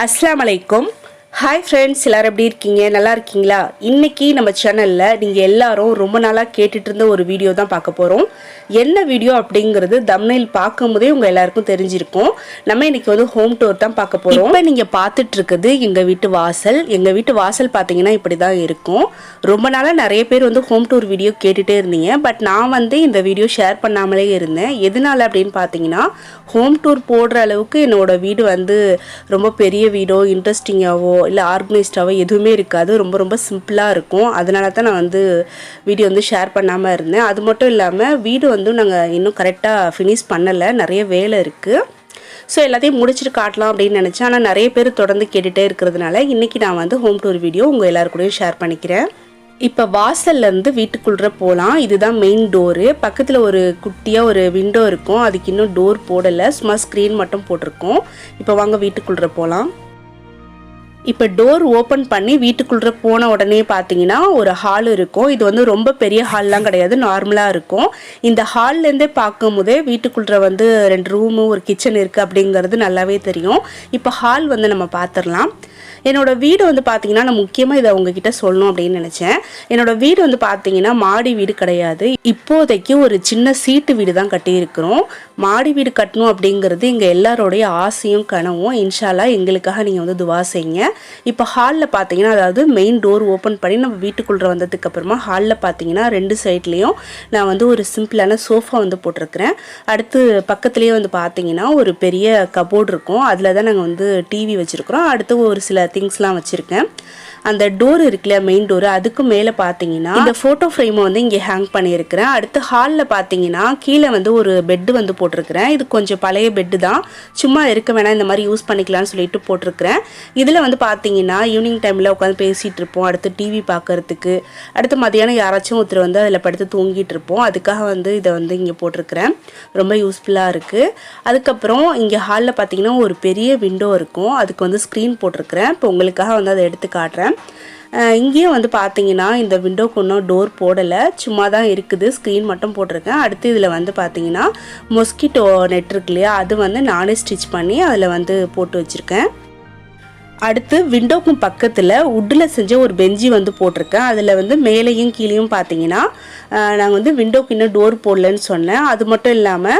Assalamu Alaikkum Hi friends, எல்லாரும் எப்படி இருக்கீங்க? நல்லா இருக்கீங்களா? இன்னைக்கு நம்ம சேனல்ல நீங்க எல்லாரும் ரொம்ப நாளா கேட்டுட்டு இருந்த ஒரு வீடியோ தான் பார்க்க போறோம். என்ன வீடியோ அப்படிங்கிறது தம்ப்நெயில் பார்க்கும்போதே உங்க எல்லாருக்கும் தெரிஞ்சிருக்கும். நம்ம இன்னைக்கு வந்து ஹோம் டூர் தான் பார்க்க போறோம். இப்போ நீங்க பார்த்துட்டு இருக்குது எங்க வீட்டு வாசல். எங்க வீட்டு வாசல் பாத்தீங்கன்னா இப்படி தான் இருக்கும். ரொம்ப நாளா நிறைய பேர் வந்து ஹோம் டூர் வீடியோ கேட்டுட்டே இருந்தீங்க. பட் நான் வந்து இந்த வீடியோ ஷேர் பண்ணாமலே இருந்தேன். எதனால அப்படின்னு பாத்தீங்கன்னா ஹோம் டூர் போடுற அளவுக்கு என்னோட வீடு வந்து ரொம்ப பெரிய வீடோ இன்ட்ரெஸ்டிங்காவோ இல்லை ஆர்கனைஸ்டாவோ எதுவுமே இருக்காது. ரொம்ப ரொம்ப சிம்பிளாக இருக்கும். அதனால தான் நான் வந்து வீடியோ வந்து ஷேர் பண்ணாமல் இருந்தேன். அது மட்டும் இல்லாமல் வீடு வந்து நாங்கள் இன்னும் கரெக்டாக ஃபினிஷ் பண்ணலை, நிறைய வேலை இருக்குது. ஸோ எல்லாத்தையும் முடிச்சுட்டு காட்டலாம் அப்படின்னு நினச்சேன். ஆனால் நிறைய பேர் தொடர்ந்து கேட்டுகிட்டே இருக்கிறதுனால இன்றைக்கி நான் வந்து ஹோம் டூர் வீடியோ உங்கள் எல்லாருக்கூடயும் ஷேர் பண்ணிக்கிறேன். இப்போ வாசல்லேருந்து வீட்டுக்குள்ளே போகலாம். இதுதான் மெயின் டோரு. பக்கத்தில் ஒரு குட்டியாக ஒரு விண்டோ இருக்கும். அதுக்கு இன்னும் டோர் போடலை, சும்மா ஸ்க்ரீன் மட்டும் போட்டிருக்கோம். இப்போ வாங்க வீட்டுக்குள்ளே போகலாம். இப்போ டோர் ஓப்பன் பண்ணி வீட்டுக்குள்ளே போன உடனே பார்த்தீங்கன்னா ஒரு ஹால் இருக்கும். இது வந்து ரொம்ப பெரிய ஹால்லாம் கிடையாது, நார்மலாக இருக்கும். இந்த ஹால்லேருந்தே பார்க்கும் போதே வீட்டுக்குள்ளே வந்து 2 ரூமு ஒரு கிச்சன் இருக்குது அப்படிங்கிறது நல்லாவே தெரியும். இப்போ ஹால் வந்து நம்ம பார்த்துடலாம். என்னோடய வீடு வந்து பார்த்தீங்கன்னா நான் முக்கியமாக இதை உங்ககிட்ட சொல்லணும் அப்படின்னு நினச்சேன். என்னோடய வீடு வந்து பார்த்தீங்கன்னா மாடி வீடு கிடையாது. இப்போதைக்கு ஒரு சின்ன சீட்டு வீடு தான் கட்டியிருக்கிறோம். மாடி வீடு கட்டணும் அப்படிங்கிறது எங்கள் எல்லாரோடைய ஆசையும் கனவும். இன்ஷால்லா எங்களுக்காக நீங்கள் வந்து துவா செய்யுங்க. இப்போ ஹாலில் பார்த்தீங்கன்னா, அதாவது மெயின் டோர் ஓப்பன் பண்ணி நம்ம வீட்டுக்குள்ளே வந்ததுக்கு அப்புறமா ஹாலில் பார்த்தீங்கன்னா 2 சைட்லேயும் நான் வந்து ஒரு சிம்பிளான சோஃபா வந்து போட்டிருக்கிறேன். அடுத்து பக்கத்துலேயே வந்து பார்த்தீங்கன்னா ஒரு பெரிய கபோர்டு இருக்கும். அதில் தான் நாங்கள் வந்து டிவி வச்சுருக்குறோம். அடுத்து ஒரு சில திங்ஸ்லாம் வச்சுருக்கேன். அந்த டோர் இருக்குல்ல, மெயின் டோர், அதுக்கு மேலே பார்த்தீங்கன்னா இந்த ஃபோட்டோ ஃப்ரேமை வந்து இங்கே ஹேங் பண்ணியிருக்கிறேன். அடுத்து ஹாலில் பார்த்தீங்கன்னா கீழே வந்து ஒரு பெட்டு வந்து போட்டிருக்கிறேன். இது கொஞ்சம் பழைய பெட்டு தான், சும்மா இருக்க வேணாம், இந்த மாதிரி யூஸ் பண்ணிக்கலாம்னு சொல்லிட்டு போட்டிருக்கிறேன். இதில் வந்து பார்த்தீங்கன்னா ஈவினிங் டைமில் உட்காந்து பேசிகிட்டு இருப்போம், அடுத்து டிவி பார்க்கறதுக்கு, அடுத்து மதியானம் யாராச்சும் ஒருத்தர் வந்து அதில் படுத்து தூங்கிட்டு இருப்போம். அதுக்காக வந்து இதை வந்து இங்கே போட்டிருக்கிறேன். ரொம்ப யூஸ்ஃபுல்லாக இருக்குது. அதுக்கப்புறம் இங்கே ஹாலில் பார்த்தீங்கன்னா ஒரு பெரிய விண்டோ இருக்கும். அதுக்கு வந்து ஸ்க்ரீன் போட்டிருக்கிறேன். இப்போ உங்களுக்காக வந்து அதை எடுத்து காட்டுறேன். இங்கேயும் வந்து பார்த்தீங்கன்னா இந்த விண்டோக்கு ஒன்றும் டோர் போடலை, சும்மா தான் இருக்குது, ஸ்க்ரீன் மட்டும் போட்டிருக்கேன். அடுத்து இதில் வந்து பார்த்தீங்கன்னா மொஸ்கிட்டோ நெட் இருக்கு இல்லையா, அது வந்து நானே ஸ்டிச் பண்ணி அதில் வந்து போட்டு வச்சுருக்கேன். அடுத்து விண்டோக்கும் பக்கத்தில் உட்டில் செஞ்ச ஒரு பெஞ்சி வந்து போட்டிருக்கேன். அதில் வந்து மேலேயும் கீழேயும் பார்த்தீங்கன்னா நாங்கள் வந்து விண்டோக்கு இன்னும் டோர் போடலன்னு சொன்னேன். அது மட்டும் இல்லாமல்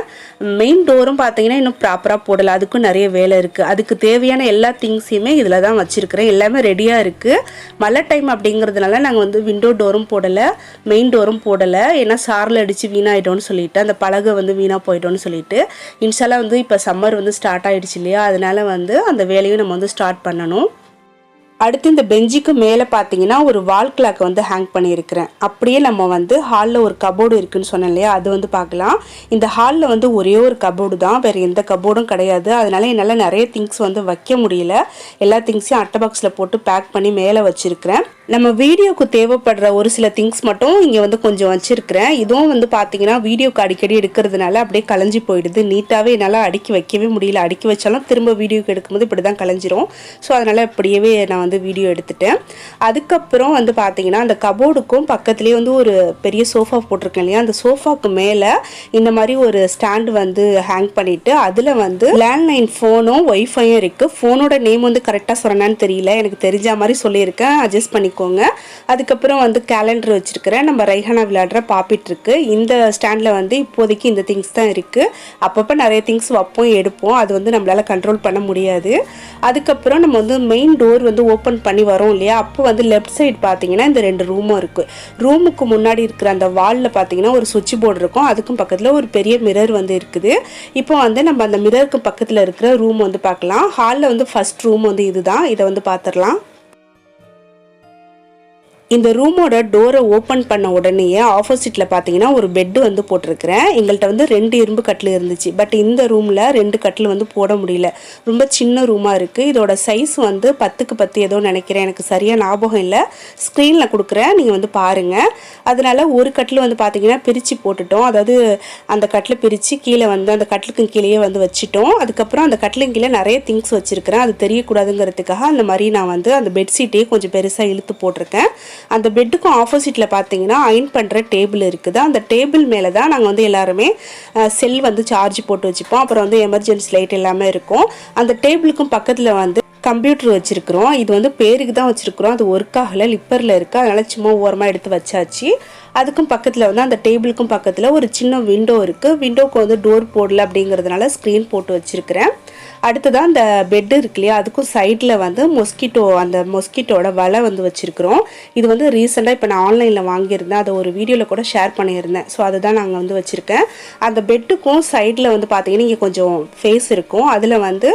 மெயின் டோரும் பார்த்தீங்கன்னா இன்னும் ப்ராப்பராக போடலை, அதுக்கும் நிறைய வேலை இருக்குது. அதுக்கு தேவையான எல்லா திங்ஸையுமே இதில் தான் வச்சுருக்கிறேன். எல்லாமே ரெடியாக இருக்குது. மழை டைம் அப்படிங்கிறதுனால நாங்கள் வந்து விண்டோ டோரும் போடலை, மெயின் டோரும் போடலை. ஏன்னா சாரில் அடித்து வீணாயிட்டோன்னு சொல்லிட்டு, அந்த பலகை வந்து வீணாக போயிட்டோன்னு சொல்லிட்டு. இன்ஷால்லா வந்து இப்போ சம்மர் வந்து ஸ்டார்ட் ஆகிடுச்சு இல்லையா, அதனால் வந்து அந்த வேலையும் நம்ம வந்து ஸ்டார்ட் பண்ணணும். அடுத்து இந்த பெஞ்சுக்கு மேலே பார்த்தீங்கன்னா ஒரு வால் கிளாக் வந்து ஹேங் பண்ணியிருக்கிறேன். அப்படியே நம்ம வந்து ஹாலில் ஒரு கபோர்டு இருக்குன்னு சொன்னேன் இல்லையா, அது வந்து பார்க்கலாம். இந்த ஹாலில் வந்து ஒரே ஒரு கபோர்டு தான், வேறு எந்த கபோர்டும் கிடையாது. அதனால என்னால் நிறைய திங்ஸ் வந்து வைக்க முடியல. எல்லா திங்ஸையும் அட்டை பாக்ஸில் போட்டு பேக் பண்ணி மேலே வச்சுருக்கிறேன். நம்ம வீடியோக்கு தேவைப்படுற ஒரு சில திங்ஸ் மட்டும் இங்கே வந்து கொஞ்சம் வச்சுருக்கிறேன். இதுவும் வந்து பார்த்தீங்கன்னா வீடியோக்கு அடிக்கடி எடுக்கிறதுனால அப்படியே கலைஞ்சி போயிடுது. நீட்டாகவே என்னால் அடுக்கி வைக்கவே முடியல. அடுக்கி வச்சாலும் திரும்ப வீடியோக்கு எடுக்கும்போது இப்படி தான் கலைஞ்சிரும். ஸோ அதனால் இப்படியே நான் வந்து வீடியோ எடுத்துட்டேன். அதுக்கப்புறம் வந்து பார்த்தீங்கன்னா அந்த கபோர்டுக்கும் பக்கத்துலேயே வந்து ஒரு பெரிய சோஃபா போட்டிருக்கேன் இல்லையா, அந்த சோஃபாவுக்கு மேலே இந்த மாதிரி ஒரு ஸ்டாண்டு வந்து ஹேங் பண்ணிவிட்டு அதில் வந்து லேண்ட்லைன் ஃபோனும் ஒய்ஃபையும் இருக்குது. ஃபோனோட நேம் வந்து கரெக்டாக சொன்னான்னு தெரியல, எனக்கு தெரிஞ்ச மாதிரி சொல்லியிருக்கேன், அட்ஜஸ்ட் பண்ணி. அதுக்கப்புறம் வந்து கேலண்டர் வச்சிருக்கிறேன். நம்ம ரைஹானா விளையாடுற பாப்பிட் இருக்கு. இந்த ஸ்டாண்ட்ல வந்து இப்போதைக்கு இந்த திங்ஸ் தான் இருக்கு. அப்பப்போ நிறைய திங்ஸ் வைப்போம் எடுப்போம், அது வந்து நம்மளால கண்ட்ரோல் பண்ண முடியாது. அதுக்கப்புறம் நம்ம வந்து மெயின் டோர் வந்து ஓப்பன் பண்ணி வரோம் இல்லையா, அப்போ வந்து லெஃப்ட் சைடு பார்த்தீங்கன்னா இந்த 2 ரூமும் இருக்கு. ரூமுக்கு முன்னாடி இருக்கிற அந்த வாலில் பார்த்தீங்கன்னா ஒரு சுவிட்ச் போர்டு இருக்கும். அதுக்கும் பக்கத்தில் ஒரு பெரிய மிரர் வந்து இருக்குது. இப்போ வந்து நம்ம அந்த மிரருக்கு பக்கத்தில் இருக்கிற ரூம் வந்து பார்க்கலாம். ஹாலில் வந்து ஃபர்ஸ்ட் ரூம் வந்து இதுதான், இதை வந்து பார்த்துடலாம். இந்த ரூமோட டோரை ஓப்பன் பண்ண உடனே ஆப்போசிட்டில் பார்த்தீங்கன்னா ஒரு பெட்டு வந்து போட்டிருக்கிறேன். எங்கள்கிட்ட வந்து 2 இரும்பு கட்டில் இருந்துச்சு. பட் இந்த ரூமில் 2 கட்டில் வந்து போட முடியல, ரொம்ப சின்ன ரூமாக இருக்குது. இதோட சைஸ் வந்து 10க்கு 10 ஏதோ நினைக்கிறேன், எனக்கு சரியாக ஞாபகம் இல்லை. ஸ்க்ரீனில் கொடுக்குறேன், நீங்கள் வந்து பாருங்கள். அதனால் ஒரு கட்டில் வந்து பார்த்தீங்கன்னா பிரித்து போட்டுட்டோம். அதாவது அந்த கட்டில் பிரித்து கீழே வந்து அந்த கட்டிலுக்கு கீழேயே வந்து வச்சுட்டோம். அதுக்கப்புறம் அந்த கட்டிலுக்கு கீழே நிறைய திங்ஸ் வச்சுருக்கிறேன். அது தெரியக்கூடாதுங்கிறதுக்காக அந்த மாதிரி நான் வந்து அந்த பெட்ஷீட்டையே கொஞ்சம் பெருசாக இழுத்து போட்டிருக்கேன். அந்த பெட்டுக்கும் ஆப்போசிட்டில் பார்த்தீங்கன்னா அயன் பண்ணுற டேபிள் இருக்குது. அந்த டேபிள் மேலே தான் நாங்கள் வந்து எல்லாருமே செல் வந்து சார்ஜ் போட்டு வச்சுப்போம். அப்புறம் வந்து எமர்ஜென்சி லைட் எல்லாமே இருக்கும். அந்த டேபிளுக்கும் பக்கத்தில் வந்து கம்ப்யூட்டர் வச்சுருக்குறோம். இது வந்து பேருக்கு தான் வச்சுருக்குறோம், அது ஒர்க் ஆகலை, லிப்பரில் இருக்குது. அதனால் சும்மா ஓரமாக எடுத்து வச்சாச்சு. அதுக்கும் பக்கத்தில் வந்து அந்த டேபிளுக்கும் பக்கத்தில் ஒரு சின்ன விண்டோ இருக்குது. விண்டோவுக்கு வந்து டோர் போடல அப்படிங்கிறதுனால ஸ்க்ரீன் போட்டு வச்சுருக்கிறேன். அடுத்ததான் அந்த பெட்டு இருக்கு இல்லையா, அதுக்கும் சைடில் வந்து அந்த மொஸ்கிட்டோட வலை வந்து வச்சுருக்குறோம். இது வந்து ரீசெண்டாக இப்போ நான் ஆன்லைனில் வாங்கியிருந்தேன், அதை ஒரு வீடியோவில் கூட ஷேர் பண்ணியிருந்தேன். ஸோ அதை தான் நாங்கள் வந்து வச்சுருக்கேன். அந்த பெட்டுக்கும் சைடில் வந்து பார்த்தீங்கன்னா இங்கே கொஞ்சம் ஃபேஸ் இருக்கும், அதில் வந்து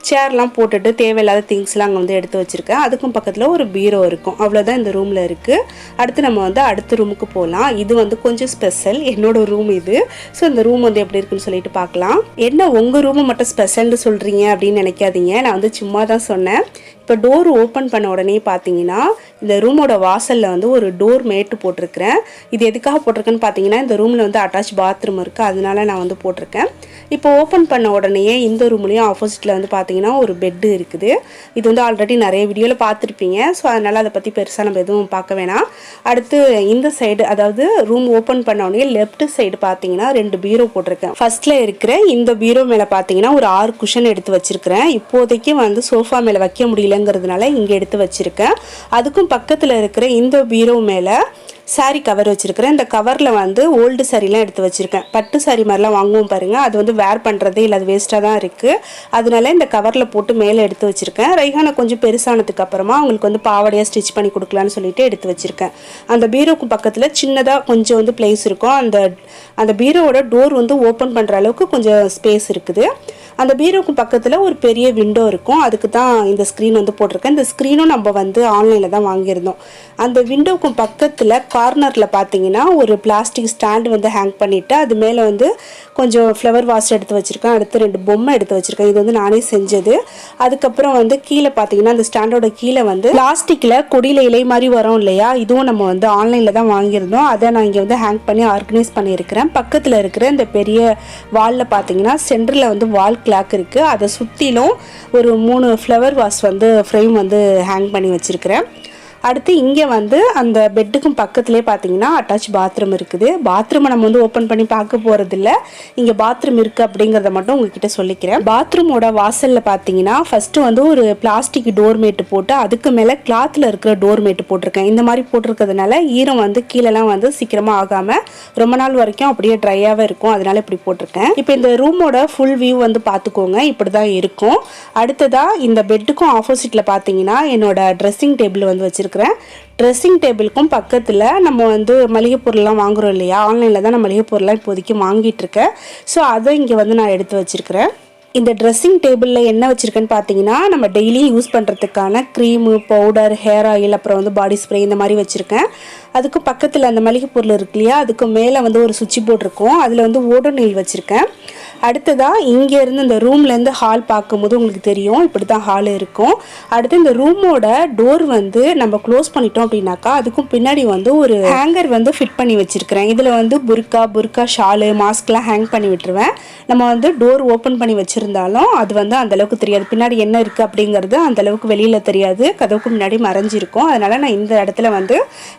சேர்லாம் போட்டுட்டு தேவையில்லாத திங்ஸ்லாம் அங்கே வந்து எடுத்து வச்சுருக்கேன். அதுக்கும் பக்கத்தில் ஒரு பீரோ இருக்கும். அவ்வளோதான் இந்த ரூமில் இருக்குது. அடுத்து நம்ம வந்து அடுத்த ரூமுக்கு போகலாம். இது வந்து கொஞ்சம் ஸ்பெஷல், என்னோட ரூம் இது. ஸோ இந்த ரூம் வந்து எப்படி இருக்குன்னு சொல்லிட்டு பார்க்கலாம். என்ன உங்கள் ரூமு மட்டும் ஸ்பெஷல்னு சொல்கிறீங்க அப்படின்னு நினைக்காதீங்க, நான் வந்து சும்மா தான் சொன்னேன். இப்போ டோர் ஓப்பன் பண்ண உடனே பார்த்தீங்கன்னா இந்த ரூமோட வாசலில் வந்து ஒரு டோர் மேட்டு போட்டிருக்கிறேன். இது எதுக்காக போட்டிருக்கேன்னு பார்த்தீங்கன்னா இந்த ரூமில் வந்து அட்டாச் பாத்ரூம் இருக்குது, அதனால நான் வந்து போட்டிருக்கேன். இப்போ ஓப்பன் பண்ண உடனே இந்த ரூம்லேயும் ஆப்போசிட்டில் வந்து பார்த்தீங்கன்னா ஒரு பெட்டு இருக்குது. இது வந்து ஆல்ரெடி நிறைய வீடியோவில் பார்த்துருப்பீங்க. ஸோ அதனால் அதை பற்றி பெருசாக நம்ம எதுவும் பார்க்க வேணாம். அடுத்து இந்த சைடு, அதாவது ரூம் ஓப்பன் பண்ண உடனே லெஃப்ட் சைடு பார்த்தீங்கன்னா 2 பீரோ போட்டிருக்கேன். ஃபர்ஸ்ட்டில் இருக்கிற இந்த பீரோ மேலே பார்த்தீங்கன்னா ஒரு 6 குஷன் எடுத்து வச்சிருக்கிறேன். இப்போதைக்கு வந்து சோஃபா மேலே வைக்க முடியலங்கிறதுனால இங்கே எடுத்து வச்சுருக்கேன். அதுக்கும் பக்கத்தில் இருக்கிற இந்த பீரோ மேலே சாரீ கவர் வச்சுருக்கிறேன். இந்த கவரில் வந்து ஓல்டு சாரீலாம் எடுத்து வச்சுருக்கேன். பட்டு சாரீ மாதிரிலாம் வாங்குவோம் பாருங்கள், அது வந்து வேர் பண்ணுறதே இல்லை, அது வேஸ்ட்டாக தான் இருக்குது. அதனால இந்த கவரில் போட்டு மேலே எடுத்து வச்சுருக்கேன். ரைஹானா கொஞ்சம் பெருசானதுக்கு அப்புறமா அவங்களுக்கு வந்து பாவடையாக ஸ்டிச் பண்ணி கொடுக்கலான்னு சொல்லிட்டு எடுத்து வச்சுருக்கேன். அந்த பீரோக்கு பக்கத்தில் சின்னதாக கொஞ்சம் வந்து பிளேஸ் இருக்கும். அந்த பீரோவோட டோர் வந்து ஓப்பன் பண்ணுற அளவுக்கு கொஞ்சம் ஸ்பேஸ் இருக்குது. அந்த பீரோக்கு பக்கத்தில் ஒரு பெரிய விண்டோ இருக்கும், அதுக்கு தான் இந்த ஸ்க்ரீன் வந்து போட்டிருக்கேன். இந்த ஸ்க்ரீனும் நம்ம வந்து ஆன்லைனில் தான் வாங்கியிருந்தோம். அந்த விண்டோவுக்கு பக்கத்தில் கார்னரில் பார்த்தீங்கன்னா ஒரு பிளாஸ்டிக் ஸ்டாண்டு வந்து ஹேங் பண்ணிவிட்டு அது மேலே வந்து கொஞ்சம் ஃப்ளவர் வாஸ் எடுத்து வச்சுருக்கேன். அடுத்து 2 பொம்மை எடுத்து வச்சுருக்கேன். இது வந்து நானே செஞ்சது. அதுக்கப்புறம் வந்து கீழே பார்த்தீங்கன்னா அந்த ஸ்டாண்டோட கீழே வந்து பிளாஸ்டிக்கில் கொடியில் இலை மாதிரி வரும் இல்லையா, இதுவும் நம்ம வந்து ஆன்லைனில் தான் வாங்கியிருந்தோம். அதை நான் இங்கே வந்து ஹேங் பண்ணி ஆர்கனைஸ் பண்ணியிருக்கிறேன். பக்கத்தில் இருக்கிற இந்த பெரிய வாலில் பார்த்தீங்கன்னா சென்டரில் வந்து வால் கிளாக் இருக்குது. அதை சுற்றிலும் ஒரு 3 ஃப்ளவர் வாஸ் வந்து ஃப்ரேம் வந்து ஹேங் பண்ணி வச்சுருக்கிறேன். அடுத்து இங்கே வந்து அந்த பெட்டுக்கும் பக்கத்துலேயே பார்த்தீங்கன்னா அட்டாச் பாத்ரூம் இருக்குது. பாத்ரூமை நம்ம வந்து ஓப்பன் பண்ணி பார்க்க போகிறதில்ல, இங்கே பாத்ரூம் இருக்குது அப்படிங்கிறத மட்டும் உங்ககிட்ட சொல்லிக்கிறேன். பாத்ரூமோட வாசலில் பார்த்தீங்கன்னா ஃபஸ்ட்டு வந்து ஒரு பிளாஸ்டிக் டோர் மேட்டு போட்டு அதுக்கு மேலே கிளாத்தில் இருக்கிற டோர் மேட்டு போட்டிருக்கேன். இந்த மாதிரி போட்டிருக்கிறதுனால ஈரம் வந்து கீழெல்லாம் வந்து சீக்கிரமாக ஆகாமல் ரொம்ப நாள் வரைக்கும் அப்படியே ட்ரையாகவே இருக்கும், அதனால இப்படி போட்டிருக்கேன். இப்போ இந்த ரூமோட ஃபுல் வியூ வந்து பார்த்துக்கோங்க, இப்படி தான் இருக்கும். அடுத்ததாக இந்த பெட்டுக்கும் ஆப்போசிட்டில் பார்த்தீங்கன்னா என்னோட ட்ரெஸ்ஸிங் டேபிள் வந்து வச்சுருக்கேன். ட்ரெஸ்ஸிங் டேபிளுக்கும் பக்கத்தில் நம்ம வந்து மளிகை பொருள்லாம் வாங்குகிறோம் இல்லையா, ஆன்லைனில் தான் நான் மளிகை பொருள்லாம் இப்போதைக்கு வாங்கிட்டு இருக்கேன். ஸோ அதை இங்கே வந்து நான் எடுத்து வச்சுருக்கிறேன். இந்த ட்ரெஸ்ஸிங் டேபிளில் என்ன வச்சுருக்கேன்னு பார்த்தீங்கன்னா நம்ம டெய்லியும் யூஸ் பண்ணுறதுக்கான க்ரீமு, பவுடர், ஹேர் ஆயில், அப்புறம் வந்து பாடி ஸ்ப்ரே இந்த மாதிரி வச்சுருக்கேன். அதுக்கு பக்கத்தில் அந்த மளிகை பொருள் இருக்கு இல்லையா, அதுக்கு மேலே வந்து ஒரு சுவிட்ச் போர்டு இருக்கும், அதில் வந்து ஓடோனில் வச்சுருக்கேன். அடுத்ததாக இங்கேருந்து இந்த ரூம்லேருந்து ஹால் பார்க்கும்போது உங்களுக்கு தெரியும் இப்படி தான் ஹால் இருக்கும். அடுத்து இந்த ரூமோட டோர் வந்து நம்ம க்ளோஸ் பண்ணிட்டோம் அப்படின்னாக்கா அதுக்கும் பின்னாடி வந்து ஒரு ஹேங்கர் வந்து ஃபிட் பண்ணி வச்சுருக்கிறேன். இதில் வந்து புர்கா ஷாலு, மாஸ்க்லாம் ஹேங் பண்ணி விட்டுருவேன். நம்ம வந்து டோர் ஓப்பன் பண்ணி வச்சுருந்தாலும் அது வந்து அந்தளவுக்கு தெரியாது, பின்னாடி என்ன இருக்குது அப்படிங்கிறது அந்தளவுக்கு வெளியில் தெரியாது, கதவுக்கு முன்னாடி மறைஞ்சிருக்கும். அதனால் நான் இந்த இடத்துல வந்து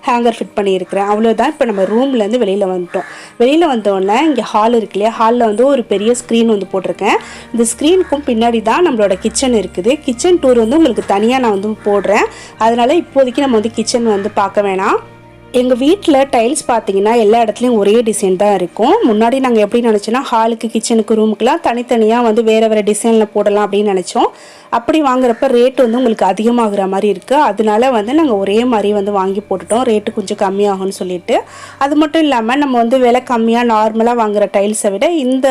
ஹேங்கர் ஃபிட் பண்ணியிருக்கிறேன். அவ்வளோதான். இப்போ நம்ம ரூம்லேருந்து வெளியில் வந்துட்டோம். வெளியில் வந்தோடனே இங்கே ஹால் இருக்கு இல்லையா, ஹாலில் வந்து ஒரு பெரிய ஸ்க்ரீன் வந்து போட்டிருக்கேன். இந்த ஸ்க்ரீனுக்கும் பின்னாடி தான் நம்மளோட கிச்சன் இருக்குது. கிச்சன் டூர் வந்து உங்களுக்கு தனியாக நான் வந்து போடுறேன், அதனால இப்போதைக்கு நம்ம வந்து கிச்சன் வந்து பார்க்க வேணாம். எங்கள் வீட்டில் டைல்ஸ் பார்த்தீங்கன்னா எல்லா இடத்துலையும் ஒரே டிசைன் தான் இருக்கும். முன்னாடி நாங்கள் எப்படி நினச்சோன்னா ஹாலுக்கு, கிச்சனுக்கு, ரூமுக்குலாம் தனித்தனியாக வந்து வேறு டிசைனில் போடலாம் அப்படின்னு நினச்சோம். அப்படி வாங்குறப்ப ரேட்டு வந்து உங்களுக்கு அதிகமாகிற மாதிரி இருக்குது. அதனால வந்து நாங்கள் ஒரே மாதிரி வந்து வாங்கி போட்டுட்டோம், ரேட்டு கொஞ்சம் கம்மியாகும்னு சொல்லிட்டு. அது மட்டும் இல்லாமல் நம்ம வந்து விலை கம்மியாக நார்மலாக வாங்குகிற டைல்ஸை விட இந்த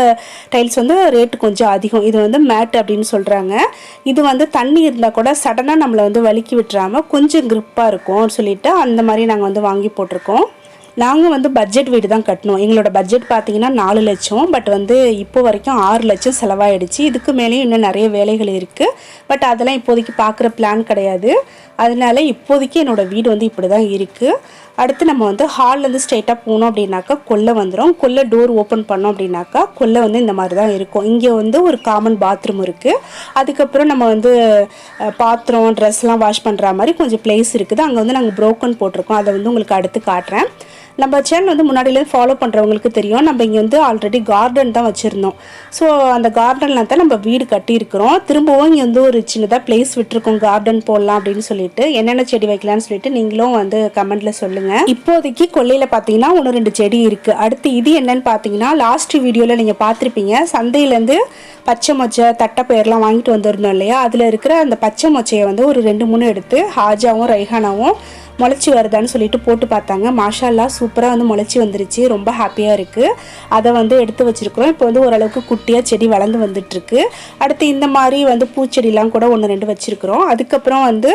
டைல்ஸ் வந்து ரேட்டு கொஞ்சம் அதிகம். இது வந்து மேட் அப்படின்னு சொல்கிறாங்க. இது வந்து தண்ணி இருந்தால் கூட சடனாக நம்மளை வந்து வலிக்கி விட்டுறாமல் கொஞ்சம் கிரிப்பாக இருக்கும்னு சொல்லிட்டு அந்த மாதிரி நாங்கள் வந்து வாங்கி போட்டிருக்கோம். நாங்கள் வந்து பட்ஜெட் வீடு தான் கட்டணும். எங்களோட பட்ஜெட் பார்த்தீங்கன்னா 4 லட்சம். பட் வந்து இப்போ வரைக்கும் 6 லட்சம் செலவாயிடுச்சு. இதுக்கு மேலேயும் இன்னும் நிறைய வேலைகள் இருக்குது. பட் அதெல்லாம் இப்போதைக்கு பார்க்குற பிளான் கிடையாது. அதனால இப்போதைக்கு என்னோடய வீடு வந்து இப்படி தான் இருக்குது. அடுத்து நம்ம வந்து ஹால்லேருந்து ஸ்ட்ரெயிட்டாக போனோம் அப்படின்னாக்கா கொல்லை வந்துடும். கொல்லை டோர் ஓப்பன் பண்ணோம் அப்படின்னாக்கா கொல்லை வந்து இந்த மாதிரி தான் இருக்கும். இங்கே வந்து ஒரு காமன் பாத்ரூம் இருக்குது. அதுக்கப்புறம் நம்ம வந்து பாத்திரம், ட்ரெஸ்லாம் வாஷ் பண்ணுற மாதிரி கொஞ்சம் பிளேஸ் இருக்குது. அங்கே வந்து நாங்கள் ப்ரோக்கன் போட்டிருக்கோம், அதை வந்து உங்களுக்கு அடுத்து காட்டுறேன். நம்ம சேனல் வந்து முன்னாடியிலேருந்து ஃபாலோ பண்ணுறவங்களுக்கு தெரியும், நம்ம இங்கே வந்து ஆல்ரெடி கார்டன் தான் வச்சுருந்தோம். ஸோ அந்த கார்டனில் தான் நம்ம வீடு கட்டியிருக்கிறோம். திரும்பவும் இங்கே வந்து ஒரு சின்னதாக பிளேஸ் விட்டுருக்கோம் கார்டன் போடலாம் அப்படின்னு சொல்லிட்டு. என்னென்ன செடி வைக்கலான்னு சொல்லிட்டு நீங்களும் வந்து கமெண்ட்டில் சொல்லுங்கள். இப்போதைக்கு கொல்லையில் பார்த்தீங்கன்னா 1-2 செடி இருக்குது. அடுத்து இது என்னன்னு பார்த்தீங்கன்னா, லாஸ்ட் வீடியோவில் நீங்கள் பார்த்துருப்பீங்க, சந்தையிலேருந்து பச்சை மொச்சை தட்டைப்பயிரெலாம் வாங்கிட்டு வந்திருந்தோம் இல்லையா, அதில் இருக்கிற அந்த பச்சை மொச்சையை வந்து ஒரு 2-3 எடுத்து ஹாஜாவும் ரைஹானாவும் முளைச்சி வருதான்னு சொல்லிட்டு போட்டு பார்த்தாங்க. மாஷா அல்லாஹ் சூப்பராக வந்து முளைச்சி வந்துருச்சு. ரொம்ப ஹாப்பியாக இருக்குது. அதை வந்து எடுத்து வச்சுருக்குறோம். இப்போ வந்து ஓரளவுக்கு குட்டியாக செடி வளர்ந்து வந்துட்டுருக்கு. அடுத்து இந்த மாதிரி வந்து பூச்செடிலாம் கூட 1-2 வச்சுருக்குறோம். அதுக்கப்புறம் வந்து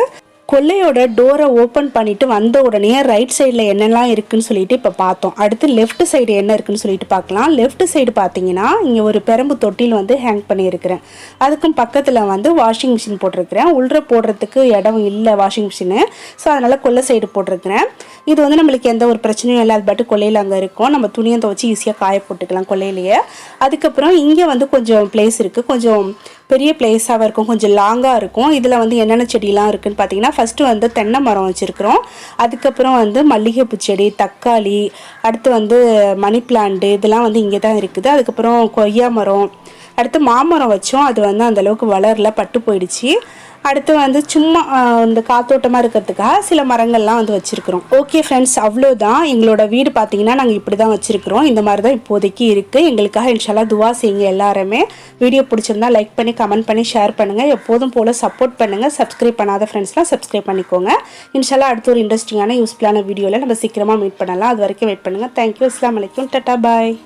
கொல்லையோட டோரை ஓப்பன் பண்ணிவிட்டு வந்த உடனே ரைட் சைடில் என்னெல்லாம் இருக்குதுன்னு சொல்லிட்டு இப்போ பார்த்தோம். அடுத்து லெஃப்ட் சைடு என்ன இருக்குதுன்னு சொல்லிட்டு பார்க்கலாம். லெஃப்ட் சைடு பார்த்தீங்கன்னா இங்கே ஒரு பெரம்பு தொட்டியில் வந்து ஹேங் பண்ணியிருக்கிறேன். அதுக்கும் பக்கத்தில் வந்து வாஷிங் மிஷின் போட்டிருக்கிறேன். உள்ள போடுறதுக்கு இடம் இல்லை வாஷிங் மிஷினு, ஸோ அதனால் கொல்லை சைடு போட்டிருக்கிறேன். இது வந்து நம்மளுக்கு எந்த ஒரு பிரச்சனையும் இல்லை, அது பாட்டு கொல்லையில் அங்கே இருக்கும். நம்ம துணியை துவச்சி ஈஸியாக காய போட்டுக்கலாம் கொல்லையிலேயே. அதுக்கப்புறம் இங்கே வந்து கொஞ்சம் பிளேஸ் இருக்குது, கொஞ்சம் பெரிய பிளேஸாக இருக்கும், கொஞ்சம் லாங்காக இருக்கும். இதில் வந்து என்னென்ன செடியெலாம் இருக்குதுன்னு பார்த்தீங்கன்னா, ஃபஸ்ட்டு வந்து தென்னை மரம் வச்சுருக்குறோம். அதுக்கப்புறம் வந்து மல்லிகைப்பூ செடி, தக்காளி, அடுத்து வந்து மணி பிளான்ட்டு, இதெல்லாம் வந்து இங்கே தான் இருக்குது. அதுக்கப்புறம் கொய்யா மரம், அடுத்து மாமரம் வச்சோம். அது வந்து அந்தளவுக்கு வளரல, பட்டு போயிடுச்சு. அடுத்து வந்து சும்மா இந்த காத்தோட்டமாக இருக்கிறதுக்காக சில மரங்கள்லாம் வந்து வச்சுருக்குறோம். ஓகே ஃப்ரெண்ட்ஸ், அவ்வளோதான். எங்களோட வீடு பார்த்தீங்கன்னா நாங்கள் இப்படி தான் வச்சுருக்குறோம். இந்த மாதிரி தான் இப்போதைக்கு இருக்குது. எங்களுக்காக இன்ஷால்லா துவா செய்யுங்க எல்லாருமே. வீடியோ பிடிச்சிருந்தா லைக் பண்ணி கமெண்ட் பண்ணி ஷேர் பண்ணுங்கள். எப்போதும் போல் சப்போர்ட் பண்ணுங்கள். சப்ஸ்கிரைப் பண்ணாத ஃப்ரெண்ட்ஸ்லாம் சப்ஸ்கிரைப் பண்ணிக்கோங்க. இன்ஷால்லா அடுத்த ஒரு இன்ட்ரெஸ்டிங்கான யூஸ்ஃபுல்லான வீடியோவில் நம்ம சீக்கிரமாக மீட் பண்ணலாம். அது வரைக்கும் வெயிட் பண்ணுங்கள். தேங்க்யூ. அஸ்ஸலாமு அலைக்கும். டாடா பாய்.